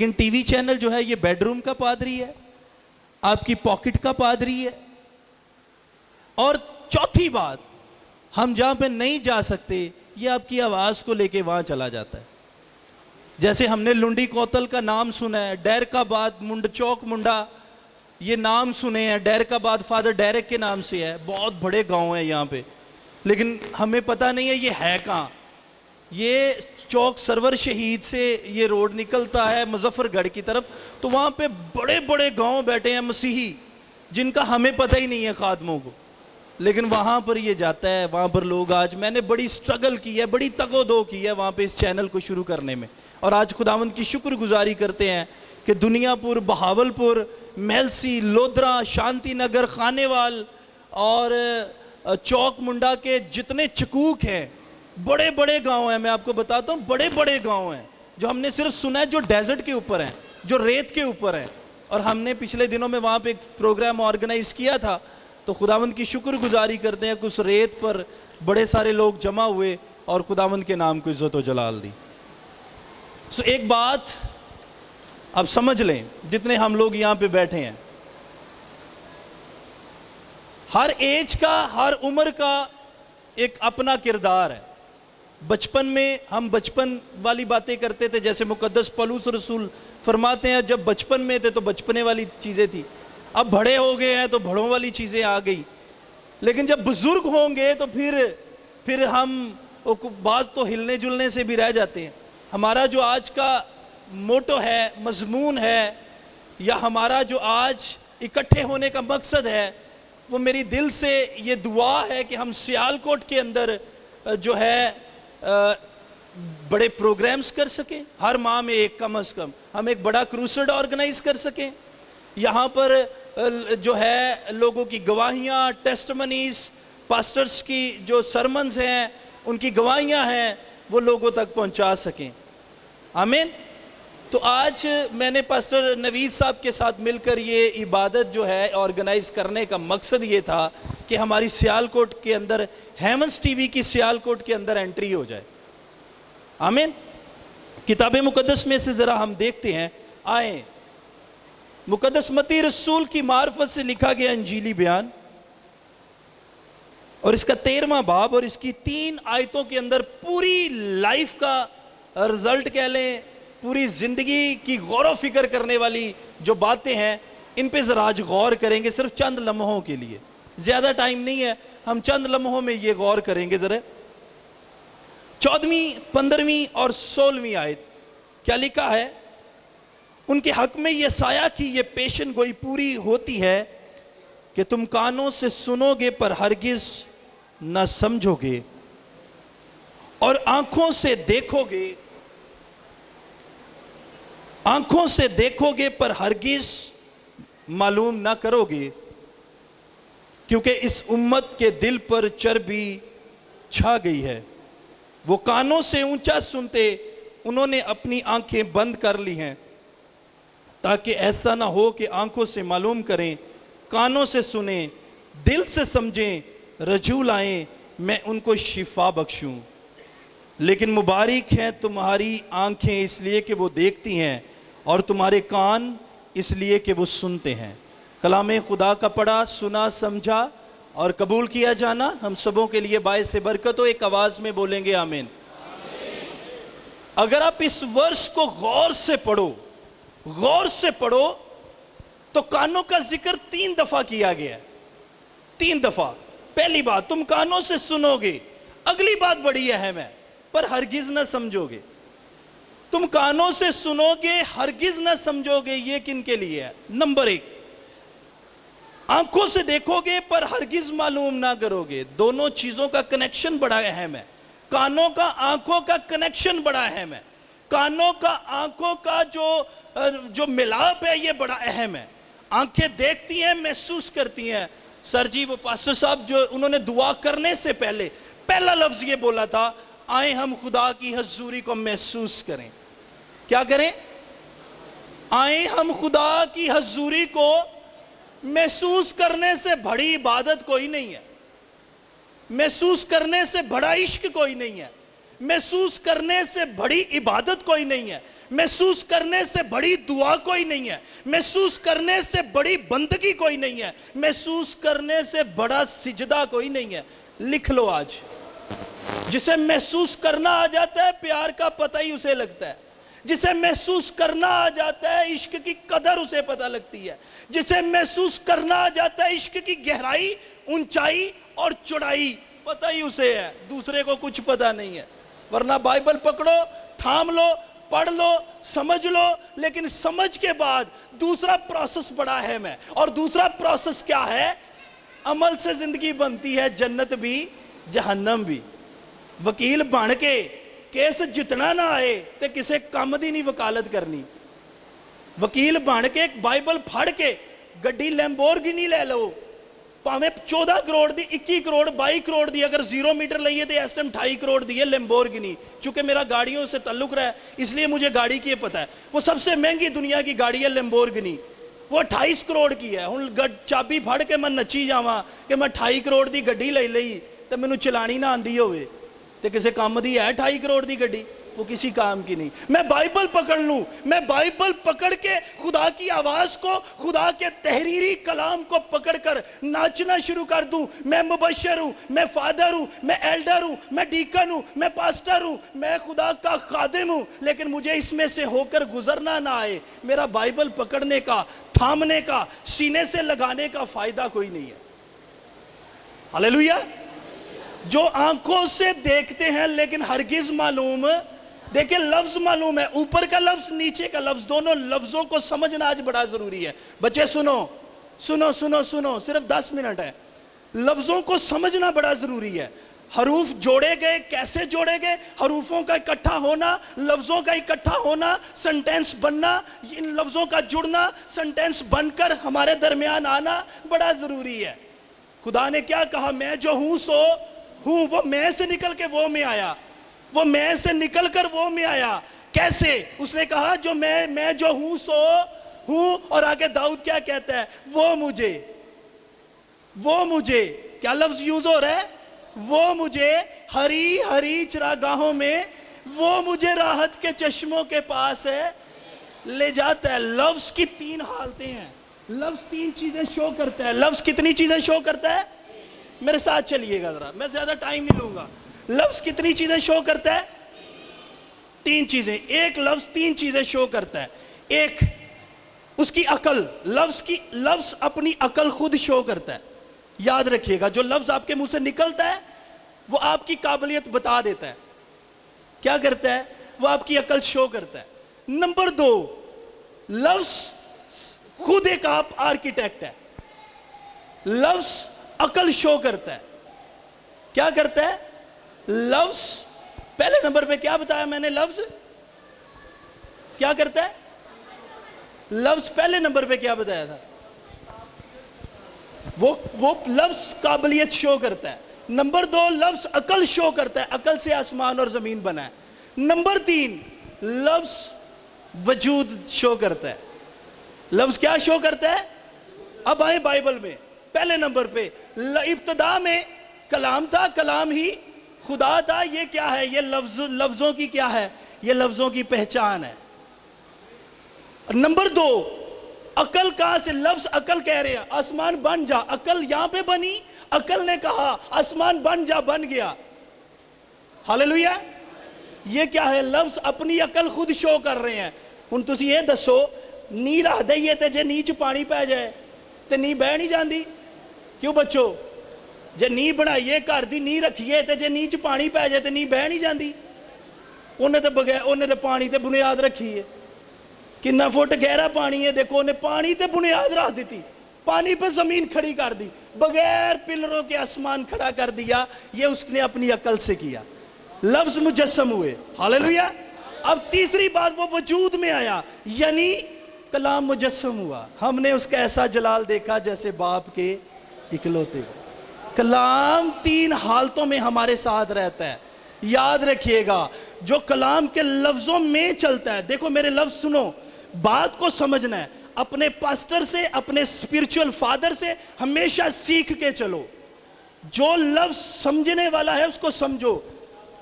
لیکن T V channel جو ہے یہ بیڈ روم کا پادری ہے, آپ کی پاکٹ کا پادری ہے. اور چوتھی بات, ہم جہاں پہ نہیں جا سکتے یہ آپ کی آواز کو لے کے وہاں چلا جاتا ہے. جیسے ہم نے لنڈی کوتل کا نام سنا ہے, ڈیرک آباد منڈ چوک منڈا یہ نام سنے ہیں, ڈیرک آباد فادر ڈیرک کے نام سے ہے, بہت بڑے گاؤں ہیں یہاں پہ, لیکن ہمیں پتہ نہیں ہے یہ ہے کہاں. یہ چوک سرور شہید سے یہ روڈ نکلتا ہے مظفر گڑھ کی طرف, تو وہاں پہ بڑے بڑے گاؤں بیٹھے ہیں مسیحی جن کا ہمیں پتہ ہی نہیں ہے خادموں کو, لیکن وہاں پر یہ جاتا ہے. وہاں پر لوگ, آج میں نے بڑی سٹرگل کی ہے, بڑی تگ و دو کی ہے وہاں پہ اس چینل کو شروع کرنے میں, اور آج خداوند کی شکر گزاری کرتے ہیں کہ دنیا پور, بہاول پور, میلسی, لودھرا, شانتی نگر, خانے وال اور چوک منڈا کے جتنے چکوک ہیں, بڑے بڑے گاؤں ہیں. میں آپ کو بتاتا ہوں بڑے بڑے گاؤں ہیں جو ہم نے صرف سنا ہے, جو ڈیزرٹ کے اوپر ہیں, جو ریت کے اوپر ہیں. اور ہم نے پچھلے دنوں میں وہاں پہ ایک پروگرام آرگنائز کیا تھا, تو خداوند کی شکر گزاری کرتے ہیں کہ اس ریت پر بڑے سارے لوگ جمع ہوئے اور خداوند کے نام کو عزت و جلال دی. سو ایک بات اب سمجھ لیں جتنے ہم لوگ یہاں پہ بیٹھے ہیں, ہر ایج کا, ہر عمر کا ایک اپنا کردار ہے. بچپن میں ہم بچپن والی باتیں کرتے تھے, جیسے مقدس پولس رسول فرماتے ہیں جب بچپن میں تھے تو بچپنے والی چیزیں تھی, اب بڑے ہو گئے ہیں تو بڑوں والی چیزیں آ گئی. لیکن جب بزرگ ہوں گے تو پھر ہم بعض تو ہلنے جلنے سے بھی رہ جاتے ہیں. ہمارا جو آج کا موٹو ہے, مضمون ہے, یا ہمارا جو آج اکٹھے ہونے کا مقصد ہے, وہ میری دل سے یہ دعا ہے کہ ہم سیالکوٹ کے اندر جو ہے بڑے پروگرامز کر سکیں. ہر ماہ میں ایک, کم از کم ہم ایک بڑا کروسڈ آرگنائز کر سکیں. یہاں پر جو ہے لوگوں کی گواہیاں, ٹیسٹمنیز, پاسٹرز کی جو سرمنز ہیں ان کی گواہیاں ہیں, وہ لوگوں تک پہنچا سکیں. آمین. تو آج میں نے پاسٹر نوید صاحب کے ساتھ مل کر یہ عبادت جو ہے آرگنائز کرنے کا مقصد یہ تھا کہ ہماری سیالکوٹ کے اندر, ہیونز ٹی وی کی سیالکوٹ کے اندر انٹری ہو جائے. آمین. کتاب مقدس میں سے ذرا ہم دیکھتے ہیں, آئیں. مقدس متی رسول کی معرفت سے لکھا گیا انجیلی بیان, اور اس کا 13واں باب اور اس کی 3 آیتوں کے اندر پوری لائف کا رزلٹ کہہ لیں, پوری زندگی کی غور و فکر کرنے والی جو باتیں ہیں ان پہ ذرا آج غور کریں گے, صرف چند لمحوں کے لیے. زیادہ ٹائم نہیں ہے, ہم چند لمحوں میں یہ غور کریں گے. ذرا 14ویں, 15ویں اور 16ویں آیت کیا لکھا ہے؟ ان کے حق میں یسایہ کی یہ پیشن گوئی پوری ہوتی ہے کہ تم کانوں سے سنو گے پر ہرگز نہ سمجھو گے, اور آنکھوں سے دیکھو گے پر ہرگز معلوم نہ کرو گے, کیونکہ اس امت کے دل پر چربی چھا گئی ہے. وہ کانوں سے اونچا سنتے, انہوں نے اپنی آنکھیں بند کر لی ہیں, تاکہ ایسا نہ ہو کہ آنکھوں سے معلوم کریں, کانوں سے سنیں, دل سے سمجھیں, رجوع لائیں, میں ان کو شفا بخشوں. لیکن مبارک ہیں تمہاری آنکھیں اس لیے کہ وہ دیکھتی ہیں, اور تمہارے کان اس لیے کہ وہ سنتے ہیں. کلام خدا کا پڑھا, سنا, سمجھا اور قبول کیا جانا ہم سبوں کے لیے باعث برکت ہو. ایک آواز میں بولیں گے آمین. اگر آپ اس ورس کو غور سے پڑھو تو کانوں کا ذکر 3 دفعہ کیا گیا ہے. 3 دفعہ. پہلی بات تم کانوں سے سنو گے, اگلی بات بڑی اہم ہے, پر ہرگز نہ سمجھو گے. تم کانوں سے سنو گے, ہرگز نہ سمجھو گے, یہ کن کے لیے ہے؟ نمبر 1. آنکھوں سے دیکھو گے پر ہرگز معلوم نہ کرو گے. دونوں چیزوں کا کنیکشن بڑا اہم ہے. کانوں کا آنکھوں کا کنیکشن بڑا اہم ہے. کانوں کا آنکھوں کا جو ملاپ ہے یہ بڑا اہم ہے. آنکھیں دیکھتی ہیں, محسوس کرتی ہیں. سر جی وہ پاسٹر صاحب جو انہوں نے دعا کرنے سے پہلے پہلا لفظ یہ بولا تھا, آئیں ہم خدا کی حضوری کو محسوس کریں. کیا کریں؟ آئیں ہم خدا کی حضوری کو محسوس کرنے سے بڑی عبادت کوئی نہیں ہے. محسوس کرنے سے بڑا عشق کوئی نہیں ہے. محسوس کرنے سے بڑی عبادت کوئی نہیں ہے. محسوس کرنے سے بڑی دعا کوئی نہیں ہے، محسوس کرنے سے بڑی بندگی کوئی نہیں ہے، محسوس کرنے سے بڑا سجدہ کوئی نہیں ہے۔ لکھ لو آج، جسے محسوس کرنا آ جاتا ہے پیار کا پتہ ہی اسے لگتا ہے، جسے محسوس کرنا آ جاتا ہے عشق کی قدر اسے پتہ لگتی ہے، جسے محسوس کرنا آ جاتا ہے عشق کی گہرائی، اونچائی اور چوڑائی پتہ ہی اسے ہے، دوسرے کو کچھ پتہ نہیں ہے۔ ورنہ بائبل پکڑو، تھام لو، پڑھ لو، سمجھ لو، لیکن سمجھ کے بعد دوسرا پروسس بڑا اہم ہے، اور دوسرا پروسس کیا ہے؟ عمل سے زندگی بنتی ہے، جنت بھی جہنم بھی۔ وکیل بن کے کیس جتنا نہ آئے تے کسے کام دی نہیں وکالت کرنی، وکیل بن کے بائبل پھڑ کے گڈی لیمبورگینی لے لو، پاویں 14 کروڑ دی، 21 کروڑ، 22 کروڑ دی، اگر 0 میٹر لئیے تے اس ٹائم 2.5 کروڑ دی ہے لیمبورگینی۔ چونکہ میرا گاڑیوں سے تعلق رہا ہے اس لیے مجھے گاڑی کی پتہ ہے، وہ سب سے مہنگی دنیا کی گاڑی ہے لیمبورگینی، وہ 28 کروڑ کی ہے۔ ہن چابی پھڑ کے میں نچی جاواں کہ میں 28 کروڑ دی گڈی لے لئی تے مینوں چلانی نہ آندی ہوئے تے کسے کام دی ہے 28 کروڑ دی گڈی؟ وہ کسی کام کی نہیں۔ میں بائبل پکڑ لوں، میں بائبل پکڑ کے خدا کی آواز کو، خدا کے تحریری کلام کو پکڑ کر ناچنا شروع کر دوں۔ میں مبشر ہوں، میں فادر ہوں، میں ایلڈر ہوں، میں ڈیکن ہوں، میں پاسٹر ہوں، میں خدا کا خادم ہوں، لیکن مجھے اس میں سے ہو کر گزرنا نہ آئے، میرا بائبل پکڑنے کا، تھامنے کا، سینے سے لگانے کا فائدہ کوئی نہیں ہے۔ ہاللیلویا۔ جو آنکھوں سے دیکھتے ہیں لیکن ہرگز معلوم، دیکھیں لفظ معلوم ہے، اوپر کا لفظ نیچے کا لفظ، دونوں لفظوں کو سمجھنا آج بڑا ضروری ہے۔ بچے سنو سنو سنو سنو، صرف 10 منٹ ہے، لفظوں کو سمجھنا بڑا ضروری ہے۔ حروف جوڑے گئے، کیسے جوڑے گئے؟ حروفوں کا اکٹھا ہونا، لفظوں کا اکٹھا ہونا، سنٹینس بننا، ان لفظوں کا جڑنا، سنٹینس بن کر ہمارے درمیان آنا بڑا ضروری ہے۔ خدا نے کیا کہا؟ میں جو ہوں سو ہوں، وہ میں سے نکل کے وہ میں آیا، وہ میں سے نکل کر وہ میں آیا۔ کیسے؟ اس نے کہا جو میں جو ہوں سو ہوں، اور آگے داؤد کیا کہتا ہے؟ وہ مجھے کیا لفظ یوز ہو رہا ہے؟ وہ مجھے ہری ہری چراگاہوں میں، وہ مجھے راحت کے چشموں کے پاس ہے لے جاتا ہے۔ لفظ کی 3 حالتیں ہیں، لفظ 3 چیزیں شو کرتا ہے۔ لفظ کتنی چیزیں شو کرتا ہے؟ میرے ساتھ چلیے گا ذرا، میں زیادہ ٹائم نہیں لوں گا۔ لفظ کتنی چیزیں شو کرتا ہے؟ 3 چیزیں۔ ایک لفظ 3 چیزیں شو کرتا ہے۔ ایک اس کی عقل، لفظ اپنی عقل خود شو کرتا ہے۔ یاد رکھیے گا، جو لفظ آپ کے منہ سے نکلتا ہے وہ آپ کی قابلیت بتا دیتا ہے۔ کیا کرتا ہے؟ وہ آپ کی عقل شو کرتا ہے۔ نمبر 2، لفظ خود ایک آپ آرکیٹیکٹ ہے۔ لفظ عقل شو کرتا ہے۔ کیا کرتا ہے؟ لفظ پہلے نمبر پہ کیا بتایا میں نے؟ لفظ کیا کرتا ہے؟ لفظ پہلے نمبر پہ کیا بتایا تھا؟ وہ لفظ قابلیت شو کرتا ہے۔ نمبر 2، لفظ عقل شو کرتا ہے، عقل سے آسمان اور زمین بنا ہے۔ نمبر 3، لفظ وجود شو کرتا ہے۔ لفظ کیا شو کرتا ہے؟ اب آئیں بائبل میں، پہلے نمبر پہ ابتدا میں کلام تھا، کلام ہی خدا تھا۔ یہ کیا ہے؟ یہ لفظوں کی کیا ہے؟ یہ لفظوں کی پہچان ہے۔ نمبر 2، عقل کہاں سے؟ لفظ عقل کہہ رہے ہیں آسمان بن جا، عقل یہاں پہ بنی، عقل نے کہا آسمان بن جا، بن گیا۔ ہاللیلویا۔ یہ کیا ہے؟ لفظ اپنی عقل خود شو کر رہے ہیں۔ ہن تسی یہ دسو، نی رکھ دئیے تے جے نیچ پانی پہ جائے تے نی بہ نہیں جاندی؟ کیوں بچو؟ جے نی بنائیے گھر دی نی رکھیے تے جے نیچ پانی پہ جائے تے نی بہ نہیں جاندی؟ انہیں تے پانی تے بنیاد رکھی ہے، کتنا فٹ گہرا پانی ہے، دیکھو انہیں پانی تے بنیاد رکھ دیتی، پانی پہ زمین کھڑی کر دی، بغیر پلروں کے آسمان کھڑا کر دیا۔ یہ اس نے اپنی عقل سے کیا۔ لفظ مجسم ہوئے۔ ہاللیلویا۔ اب تیسری بات، وہ وجود میں آیا، یعنی کلام مجسم ہوا۔ ہم نے اس کا ایسا جلال دیکھا جیسے باپ کے اکلوتے۔ کلام 3 حالتوں میں ہمارے ساتھ رہتا ہے۔ یاد رکھیے گا، جو کلام کے لفظوں میں چلتا ہے، دیکھو میرے لفظ سنو، بات کو سمجھنا ہے، اپنے پاسٹر سے، اپنے اسپرچول فادر سے ہمیشہ سیکھ کے چلو۔ جو لفظ سمجھنے والا ہے اس کو سمجھو۔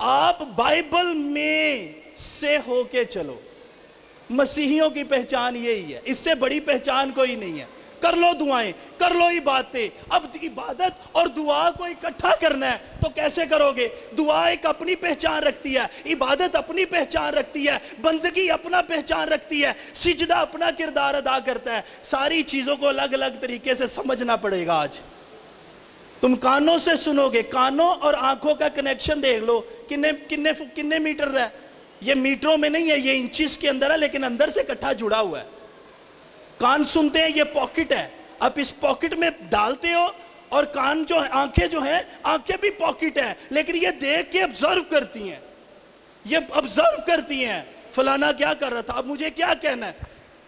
آپ بائبل میں سے ہو کے چلو۔ مسیحیوں کی پہچان یہی ہے, اس سے بڑی پہچان کوئی نہیں ہے. کر لو دعائیں, کر لو عبادتیں. اب عبادت اور دعا کو اکٹھا کرنا ہے تو کیسے کرو گے؟ دعا ایک اپنی پہچان رکھتی ہے, عبادت اپنی پہچان رکھتی ہے, بندگی اپنا پہچان رکھتی ہے, سجدہ اپنا کردار ادا کرتا ہے. ساری چیزوں کو الگ الگ طریقے سے سمجھنا پڑے گا. آج تم کانوں سے سنو گے, کانوں اور آنکھوں کا کنیکشن دیکھ لو, کتنے میٹر ہے. یہ میٹروں میں نہیں ہے, یہ انچز کے اندر ہے, لیکن اندر سے اکٹھا جڑا ہوا ہے. کان سنتے ہیں, یہ پاکٹ ہے, آپ اس پاکٹ میں ڈالتے ہو, اور کان جو ہے, آنکھیں جو ہیں, آنکھیں بھی پاکٹ ہیں, لیکن یہ دیکھ کے observe کرتی ہیں, یہ observe کرتی ہیں فلانا کیا کر رہا تھا, اب مجھے کیا کہنا ہے.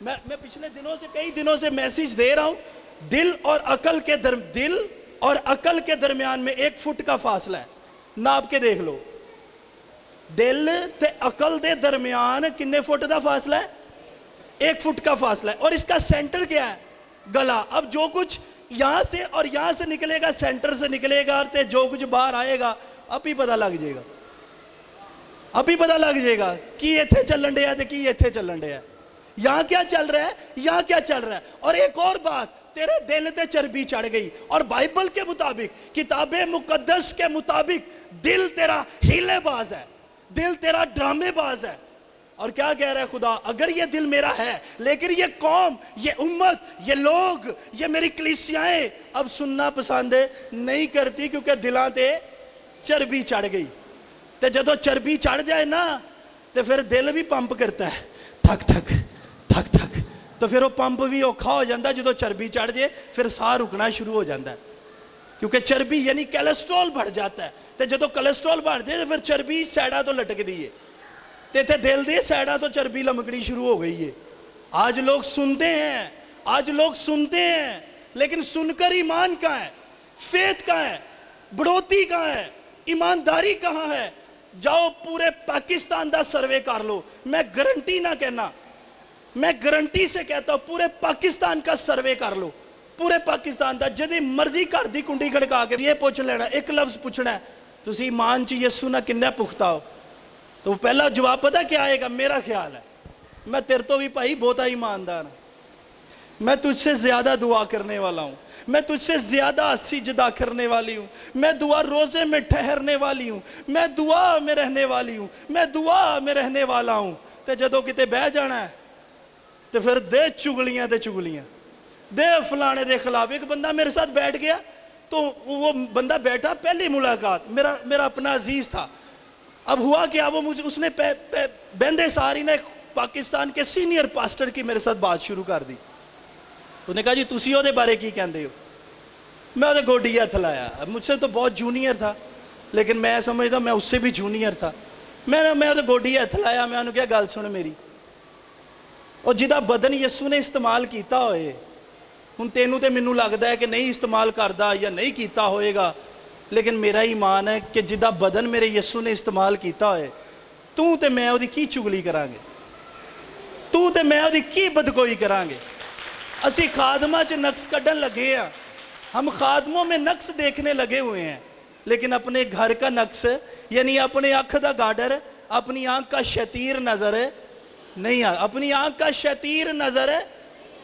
میں پچھلے دنوں سے, کئی دنوں سے میسیج دے رہا ہوں, دل اور عقل کے درمیان میں 1 فٹ کا فاصلہ ہے. ناپ کے دیکھ لو, دل تے عقل دے درمیان کتنے فٹ کا فاصلہ ہے؟ 1 فٹ کا فاصلہ ہے. اور اس کا سینٹر کیا ہے؟ گلا. اب جو کچھ یہاں سے اور یہاں سے نکلے گا, سینٹر سے نکلے گا, اور جو کچھ باہر آئے گا اب ہی پتہ لگ جائے گا, اب ہی پتہ لگ جائے گا کہ ایتھے چلن ڈیا ہے کہ ایتھے چلن ڈیا ہے, یہاں کیا چل رہا ہے, یہاں کیا چل رہا ہے. اور ایک اور بات, تیرے دل تے چربی چڑھ گئی, اور بائبل کے مطابق, کتاب مقدس کے مطابق, دل تیرا ہیلے باز ہے, دل تیرا ڈرامے باز ہے. اور کیا کہہ رہا ہے خدا؟ اگر یہ دل میرا ہے, لیکن یہ قوم, یہ امت, یہ لوگ, یہ میری کلیسیائیں اب سننا پسند نہیں کرتی, کیونکہ دلاں تے چربی چڑھ گئی. تے جدو چربی چڑھ جائے نا, تے پھر دل بھی پمپ کرتا ہے, تھک تھک تھک تھک, تو پھر وہ پمپ بھی اوکھا ہو جاتا ہے. جدو چربی چڑھ جائے پھر ساہ رکنا شروع ہو جاتا ہے, کیونکہ چربی یعنی کیلسٹرول بڑھ جاتا ہے. تے جدو کیلسٹرول بڑھ جائے پھر چربی سیڈا تو لٹک دی ہے, تے دل دے سیڈا تو چربی لمکڑی شروع ہو گئی ہے. آج لوگ سنتے ہیں, لیکن سن کر ایمان کہاں ہے, فیت کہاں ہے, بڑھوتی کہاں ہے, ایمانداری کہاں ہے؟ جاؤ پورے پاکستان دا سروے کر لو. میں گارنٹی نہ کہنا, میں گارنٹی سے کہتا ہوں, پورے پاکستان کا سروے کر لو, پورے پاکستان دا, جدی مرضی کر دی کنڈی کھڑکا کے یہ پوچھ لینا, ایک لفظ پوچھنا ہے, تسی ایمان چ یسو نہ کنے پختہ ہو, تو پہلا جواب پتا کیا آئے گا؟ میرا خیال ہے میں تیرے تو بھی بھائی بہتا ایماندار ہوں, میں تجھ سے زیادہ دعا کرنے والا ہوں, میں تجھ سے زیادہ سجدہ کرنے والی ہوں, میں دعا روزے میں ٹھہرنے والی ہوں, میں دعا میں رہنے والی ہوں, میں دعا میں رہنے والا ہوں. تے جدو کتے بہ جانا ہے تو پھر دے چگلیاں تے چگلیاں, دے فلانے دے خلاف. ایک بندہ میرے ساتھ بیٹھ گیا, تو وہ بندہ بیٹھا, پہلی ملاقات, میرا اپنا عزیز تھا. اب ہوا کیا, وہ مجھے, اس نے بندے ساری نے پاکستان کے سینئر پاسٹر کی میرے ساتھ بات شروع کر دی. انہوں نے کہا جی تسی او دے بارے کی کہندے ہو؟ میں وہ گوڈی ہتھ لایا. مجھ سے تو بہت جونیئر تھا, لیکن میں سمجھتا میں اس سے بھی جونیئر تھا. میں وہ گوڈی ہتھ لایا, میں انہوں کہا گل سن میری, اور جدا بدن یسو نے استعمال کیتا ہوئے, ہن تینوں تے مینوں لگدا ہے کہ نہیں استعمال کردا یا نہیں کیتا ہوئے گا, لیکن میرا ایمان ہے کہ جدا بدن میرے یسو نے استعمال کیتا ہوئے, تو تے میں اودی کی چگلی کران گے, تو تے میں اودی کی بدگوئی کران گے. اسی خادمہ چ نقص کڈن لگے ہیں, ہم خادموں میں نقص دیکھنے لگے ہوئے ہیں, لیکن اپنے گھر کا نقص, یعنی اپنے آنکھ دا گاڈر, اپنی آنکھ کا شتیر نظر نہیں, اپنی آنکھ کا شتیر نظر ہے.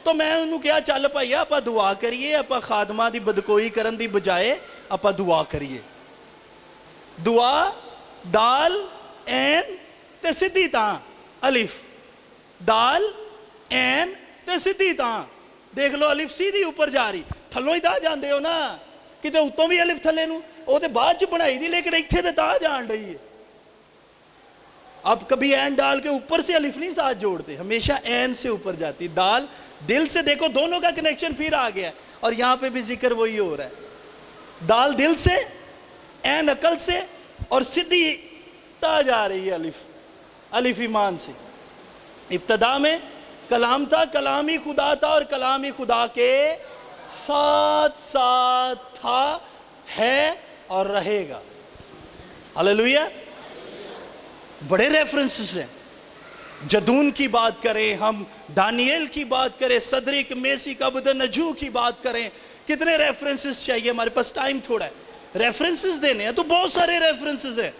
تو میں انہوں کیا, چل پائیے اپا دعا کریے, اپا خادمہ دی بدکوئی کرن دی بجائے اپا دعا کریے. دعا, دال این تے سدھی تاں, الف, دال این تے سدھی تاں. دیکھ لو الف سیدھی اوپر جا رہی, تھلوں ہی تا جاندے ہو نا, کتے اتوں بھی الف تھلے نو, وہ تے بعد چ بنائی دی, لیکن ایتھے تے تا جان رہی ہے. اب کبھی این ڈال کے اوپر سے الف نہیں ساتھ جوڑتے, ہمیشہ این سے اوپر جاتی. دال, دل سے دیکھو دونوں کا کنیکشن پھر آ گیا, اور یہاں پہ بھی ذکر وہی ہو رہا ہے. دال دل سے, این عقل سے, اور سدھی تا جا رہی ہے الف, الف ایمان سے. ابتدا میں کلام تھا, کلام ہی خدا تھا, اور کلام ہی خدا کے ساتھ ساتھ تھا, ہے اور رہے گا. ہلیلویا. بڑے ریفرنسز ہیں, جدون کی بات کریں ہم, دانیل کی بات کریں, صدرک میسک عبدنجو کی بات کریں, کتنے ریفرنسز چاہیے, ہمارے پاس ٹائم تھوڑا ہے ریفرنسز دینے ہیں, تو بہت سارے ریفرنسز ہیں.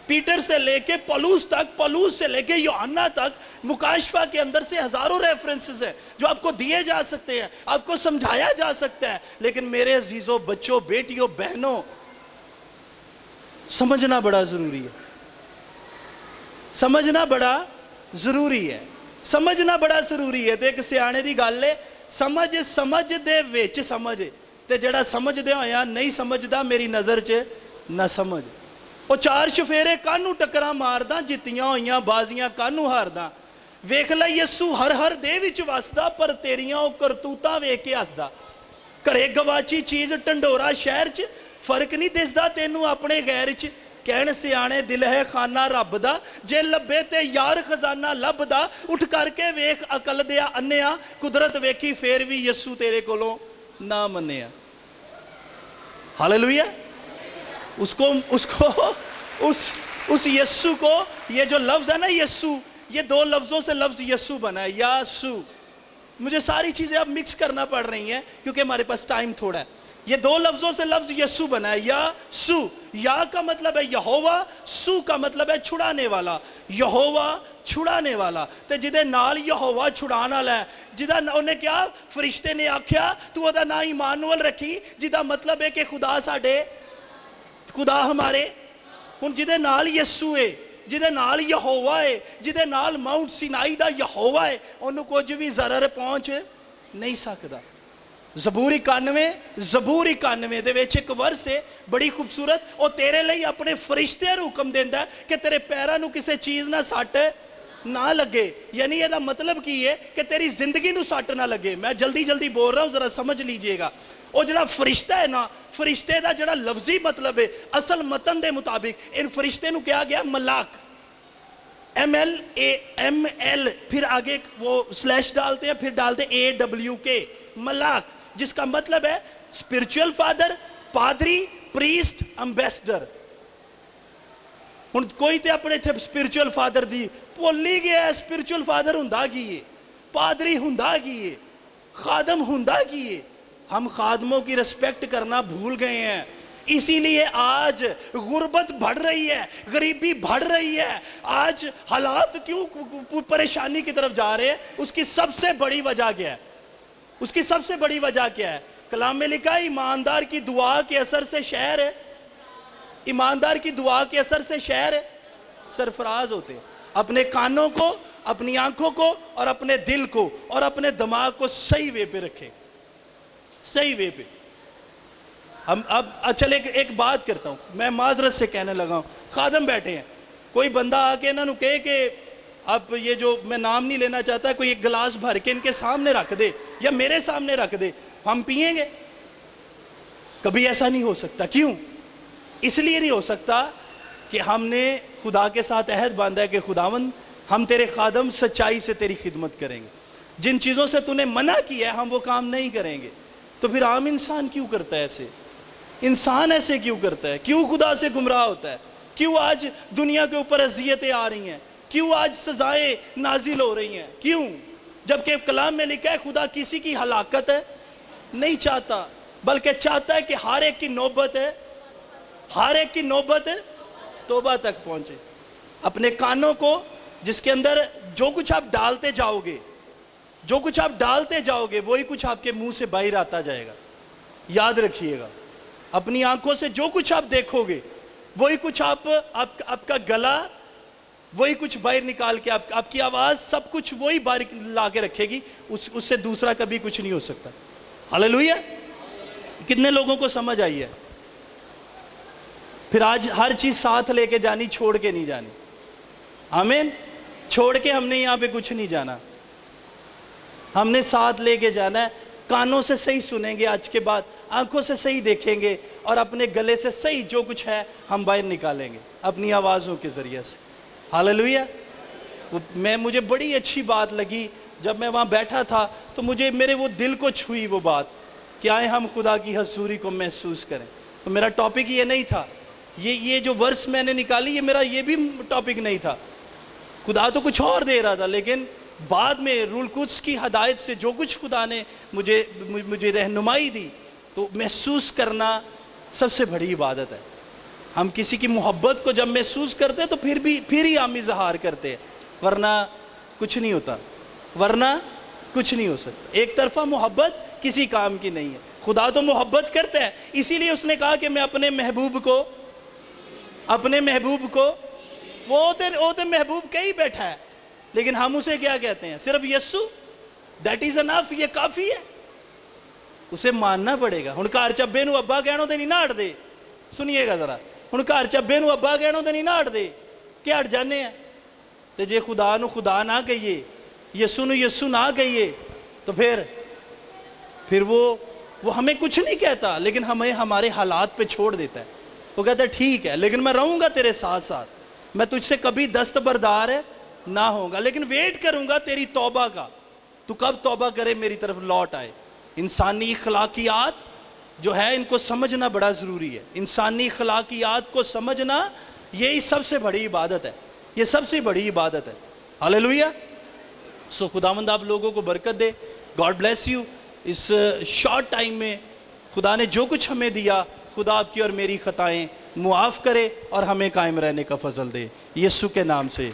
پیٹر سے لے کے پولوس تک، پولوس سے لے کے یوحنا تک مکاشفہ کے اندر سے ہزاروں ریفرنسز ہیں جو آپ کو دیے جا سکتے ہیں، آپ کو سمجھایا جا سکتا ہے. لیکن میرے عزیزوں، بچوں، بیٹیوں، بہنوں، سمجھنا بڑا ضروری ہے. سمجھنا بڑا ضروری ہے. سمجھنا بڑا ضروری ہے. تے ایک سیانے دی گل ہے، سمجھ دے وچ سمجھ تے جڑا سمجھ دے ہویا نہیں سمجھدا میری نظر چ نہ سمجھ. وہ چار شفیرے کانوں ٹکراں مارداں، جتیاں ہوئیاں بازیاں کانوں ہارداں. ویکھ لے یسو ہر دے وچ وسدا، پر تیریاں او کرتوتاں ویکھ کے ہسدا. گھرے گواچی چیز ٹنڈورا شہر چ، فرق نہیں دسدا تینوں اپنے غیر چ. کہن سیانے دل ہے خانہ رب دا، جے لبے تے یار خزانہ لبدا. اٹھ کر کے ویکھ عقل دیا انیا، قدرت ویکھی پھر بھی یسو تیرے کولوں نہ منیا. ہاللویہ. اس یسو کو، یہ جو لفظ ہے نا یسو، یہ دو لفظوں سے لفظ یسو بنا ہے، یاسو. مجھے ساری چیزیں اب مکس کرنا پڑ رہی ہیں کیونکہ ہمارے پاس ٹائم تھوڑا ہے. یہ دو لفظوں سے لفظ یسو بنا ہے، یاسو. یا کا مطلب ہے یہوہ، سو کا مطلب ہے چھڑانے والا. یہوہ چھڑانے والا. تے جدے نال یہوہ چھڑانا لے، جدہ انہیں کیا فرشتے نے آکھیا تو ادا نا ایمانویل رکھی، جدہ مطلب ہے کہ خدا ساڑے، خدا ہمارے. ہن جدے نال یسو ہے، جدے نال یہوہ ہے، جدے نال ماؤنٹ سینائی دا یہوہ ہے، انہوں کچھ بھی ضرر پہنچ نہیں سکتا. زبور 91 دے وچ ایک ورس ہے بڑی خوبصورت. او تیرے لئی اپنے فرشتے نوں حکم دیندا ہے کہ تیرے پیراں نوں کسے چیز نہ سٹ نہ لگے. یعنی یہ مطلب کی ہے کہ تیری زندگی نوں سٹ نہ لگے. میں جلدی بول رہا ہوں، ذرا سمجھ لیجئے گا. او جڑا فرشتہ ہے نا، فرشتے دا جڑا لفظی مطلب ہے اصل متن دے مطابق ان فرشتے نوں کیا گیا ملاک. MLAML، پھر آگے وہ سلیش ڈالتے ہیں، پھر ڈالتے AWK، ملاک، جس کا مطلب ہے اسپرچول فادر، پادری، پریسٹ، امبیسڈر. کوئی تے اپنے تھے اسپرچول فادر دی بولی گیا ہے. اسپرچول فادر ہوندا کی ہے، پادری ہوندا کی ہے، خادم ہوندا کی ہے. ہم خادموں کی رسپیکٹ کرنا بھول گئے ہیں. اسی لیے آج غربت بڑھ رہی ہے، غریبی بڑھ رہی ہے. آج حالات کیوں پریشانی کی طرف جا رہے ہیں؟ اس کی سب سے بڑی وجہ کیا ہے؟ اس کی سب سے بڑی وجہ کیا ہے؟ کلام میں لکھا ہے ایماندار کی دعا کے اثر سے شہر ہے، ایماندار کی دعا کے اثر سے شہر ہے سرفراز ہوتے ہیں. اپنے کانوں کو، اپنی آنکھوں کو اور اپنے دل کو اور اپنے دماغ کو صحیح وے پہ رکھیں، صحیح وے پہ. ہم اب چلے ایک بات کرتا ہوں، میں معذرت سے کہنے لگا ہوں. خادم بیٹھے ہیں، کوئی بندہ آ کے انہوں نے کہے کہ اب یہ جو میں نام نہیں لینا چاہتا، کوئی ایک گلاس بھر کے ان کے سامنے رکھ دے یا میرے سامنے رکھ دے، ہم پئیں گے؟ کبھی ایسا نہیں ہو سکتا. کیوں؟ اس لیے نہیں ہو سکتا کہ ہم نے خدا کے ساتھ عہد باندھا ہے کہ خداوند ہم تیرے خادم سچائی سے تیری خدمت کریں گے. جن چیزوں سے تو نے منع کیا ہے ہم وہ کام نہیں کریں گے. تو پھر عام انسان کیوں کرتا ہے ایسے؟ انسان ایسے کیوں کرتا ہے؟ کیوں خدا سے گمراہ ہوتا ہے؟ کیوں آج دنیا کے اوپر اذیتیں آ رہی ہیں؟ کیوں آج سزائیں نازل ہو رہی ہیں؟ کیوں؟ جبکہ کلام میں لکھا ہے خدا کسی کی ہلاکت نہیں چاہتا، بلکہ چاہتا ہے کہ ہر ایک کی نوبت ہے، ہر ایک کی نوبت توبہ تک پہنچے. اپنے کانوں کو، جس کے اندر جو کچھ آپ ڈالتے جاؤ گے، جو کچھ آپ ڈالتے جاؤ گے وہی کچھ آپ کے منہ سے باہر آتا جائے گا. یاد رکھیے گا. اپنی آنکھوں سے جو کچھ آپ دیکھو گے وہی کچھ آپ کا گلا وہی کچھ باہر نکال کے، آپ کی آواز سب کچھ وہی باہر لا کے رکھے گی. اس سے دوسرا کبھی کچھ نہیں ہو سکتا. ہاللیلویہ. کتنے لوگوں کو سمجھ آئی ہے؟ پھر آج ہر چیز ساتھ لے کے جانی، چھوڑ کے نہیں جانی. آمین. چھوڑ کے ہم نے یہاں پہ کچھ نہیں جانا، ہم نے ساتھ لے کے جانا ہے. کانوں سے صحیح سنیں گے آج کے بعد، آنکھوں سے صحیح دیکھیں گے اور اپنے گلے سے صحیح جو کچھ ہے ہم باہر نکالیں گے اپنی آوازوں کے ذریعے سے. ہاللیلویہ. مجھے بڑی اچھی بات لگی جب میں وہاں بیٹھا تھا، تو میرے وہ دل کو چھوئی وہ بات کہ آئے ہم خدا کی حضوری کو محسوس کریں. تو میرا ٹاپک یہ نہیں تھا، یہ جو ورس میں نے نکالی یہ بھی ٹاپک نہیں تھا. خدا تو کچھ اور دے رہا تھا، لیکن بعد میں روح القدس کی ہدایت سے جو کچھ خدا نے مجھے رہنمائی دی، تو محسوس کرنا سب سے بڑی عبادت ہے. ہم کسی کی محبت کو جب محسوس کرتے ہیں تو پھر ہی ہم اظہار کرتے ہیں، ورنہ کچھ نہیں ہوتا، ورنہ کچھ نہیں ہو سکتا۔ ایک طرفہ محبت کسی کام کی نہیں ہے۔ خدا تو محبت کرتا ہے، اسی لیے اس نے کہا کہ میں اپنے محبوب کو وہ تو محبوب کہیں بیٹھا ہے، لیکن ہم اسے کیا کہتے ہیں؟ صرف یسو، دیٹ از انف، یہ کافی ہے۔ اسے ماننا پڑے گا۔ ہن گھر چبے نو ابا کہنوں تے نہیں نہ ہٹ دے، سنیے گا ذرا، ہن گھر چبے نو ابا کہنوں تے نہیں نہ ہٹ دے، کہ ہٹ جانے ہیں؟ تے جے خدا نو خدا نہ کہیے، یسو نو یسو نہ کہیے، تو پھر وہ ہمیں کچھ نہیں کہتا، لیکن ہمیں ہمارے حالات پہ چھوڑ دیتا ہے۔ وہ کہتا ہے ٹھیک ہے، لیکن میں رہوں گا تیرے ساتھ ساتھ، میں تجھ سے کبھی دستبردار نہ ہوں گا، لیکن ویٹ کروں گا تیری توبہ کا، تو کب توبہ کرے میری طرف لوٹ آئے۔ انسانی اخلاقیات جو ہے ان کو سمجھنا بڑا ضروری ہے۔ انسانی اخلاقیات کو سمجھنا یہی سب سے بڑی عبادت ہے، یہ سب سے بڑی عبادت ہے۔ ہاللیلویہ۔ سو خداوند آپ لوگوں کو برکت دے۔ God bless you. اس شارٹ ٹائم میں خدا نے جو کچھ ہمیں دیا، خدا آپ کی اور میری خطائیں معاف کرے اور ہمیں قائم رہنے کا فضل دے، یسوع کے نام سے۔